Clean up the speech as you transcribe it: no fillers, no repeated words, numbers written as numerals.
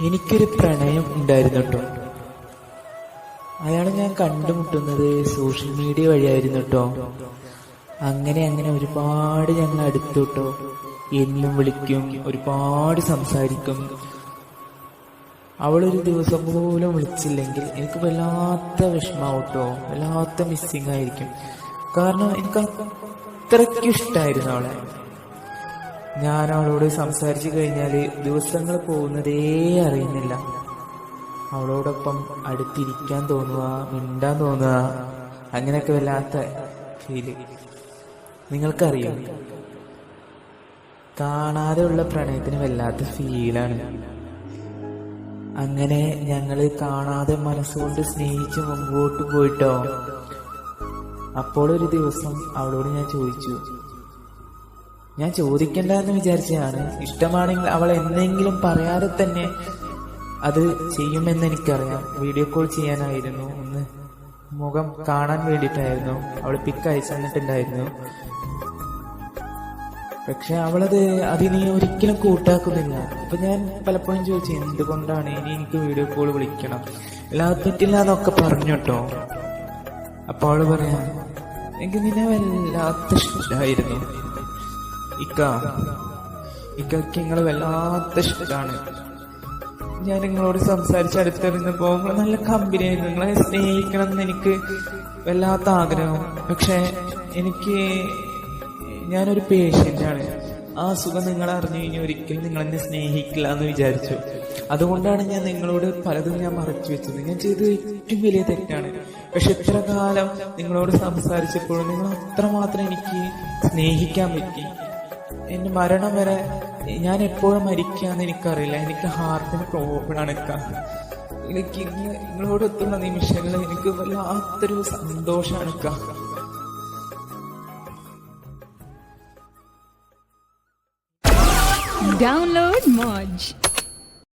എനിക്കൊരു പ്രണയം ഉണ്ടായിരുന്നു കേട്ടോ. അയാളെ ഞാൻ കണ്ടുമുട്ടുന്നത് സോഷ്യൽ മീഡിയ വഴിയായിരുന്നു കേട്ടോ. അങ്ങനെ ഒരുപാട് ഞങ്ങൾ അടുത്തു കേട്ടോ. എന്നും വിളിക്കും, ഒരുപാട് സംസാരിക്കും. അവളൊരു ദിവസം പോലും വിളിച്ചില്ലെങ്കിൽ എനിക്ക് വല്ലാത്ത വിഷമാവും കേട്ടോ, വല്ലാത്ത മിസ്സിങ് ആയിരിക്കും. കാരണം എനിക്ക് അത്രയ്ക്കും ഇഷ്ടമായിരുന്നു അവളെ. ഞാൻ അവളോട് സംസാരിച്ചു കഴിഞ്ഞാല് ദിവസങ്ങൾ പോകുന്നതേ അറിയുന്നില്ല. അവളോടൊപ്പം അടുത്തിരിക്കാൻ തോന്നുക, മിണ്ടാൻ തോന്നുക, അങ്ങനെയൊക്കെ വല്ലാത്ത ഫീല്. നിങ്ങൾക്കറിയോ, കാണാതെ ഉള്ള പ്രണയത്തിന് വല്ലാത്ത ഫീലാണ്. അങ്ങനെ ഞങ്ങള് കാണാതെ മനസ്സുകൊണ്ട് സ്നേഹിച്ച് മുമ്പോട്ട് പോയിട്ടോ. അപ്പോൾ ഒരു ദിവസം അവളോട് ഞാൻ ചോദിച്ചു, ഞാൻ ചോദിക്കണ്ട എന്ന് വിചാരിച്ചതാണ്. ഇഷ്ടമാണെങ്കിൽ അവൾ എന്തെങ്കിലും പറയാതെ തന്നെ അത് ചെയ്യുമെന്ന് എനിക്കറിയാം. വീഡിയോ കോൾ ചെയ്യാനായിരുന്നു, ഒന്ന് മുഖം കാണാൻ വേണ്ടിയിട്ടായിരുന്നു. അവൾ പിക്ക് അയച്ചു തന്നിട്ടുണ്ടായിരുന്നു. പക്ഷെ അവളത് അതിനെ ഒരിക്കലും കൂട്ടാക്കുന്നില്ല. അപ്പൊ ഞാൻ പലപ്പോഴും ചോദിച്ചു, എന്തുകൊണ്ടാണ് ഇനി എനിക്ക് വീഡിയോ കോൾ വിളിക്കണം, അല്ലാതെ പറ്റില്ല എന്നൊക്കെ പറഞ്ഞു കേട്ടോ. അപ്പൊ അവള് പറയാ, എനിക്ക് നിന്നെ വല്ലാത്ത ഇഷ്ടമായിരുന്നു ഇക്കയ്ക്ക് നിങ്ങള് വല്ലാത്ത ഇഷ്ടമാണ്. ഞാൻ നിങ്ങളോട് സംസാരിച്ച് അടുത്തിരുന്നപ്പോ നിങ്ങൾ നല്ല കമ്പനിയായിരുന്നു. നിങ്ങളെ സ്നേഹിക്കണം എന്ന് എനിക്ക് വല്ലാത്ത ആഗ്രഹം. പക്ഷെ ഞാനൊരു പേഷ്യന്റാണ്. ആ സുഖം നിങ്ങൾ അറിഞ്ഞു കഴിഞ്ഞാൽ ഒരിക്കലും നിങ്ങൾ എന്നെ സ്നേഹിക്കില്ല എന്ന് വിചാരിച്ചു. അതുകൊണ്ടാണ് ഞാൻ നിങ്ങളോട് പലതും ഞാൻ മറച്ചു വെച്ചത്. ഞാൻ ചെയ്തത് ഏറ്റവും വലിയ തെറ്റാണ്. പക്ഷെ ഇത്ര കാലം നിങ്ങളോട് സംസാരിച്ചപ്പോഴും നിങ്ങൾ അത്രമാത്രം എനിക്ക് സ്നേഹിക്കാൻ പറ്റി. എന്റെ മരണം വരെ ഞാൻ എപ്പോഴും മരിക്കാന്ന് എനിക്കറിയില്ല. എനിക്ക് ഹാർട്ടിന് പ്രോബ്ലം ആണ്. എനിക്ക് നിങ്ങളോടൊത്തുള്ള നിമിഷങ്ങളിൽ എനിക്ക് വല്ലാത്തൊരു സന്തോഷമാണ്. Download Moj.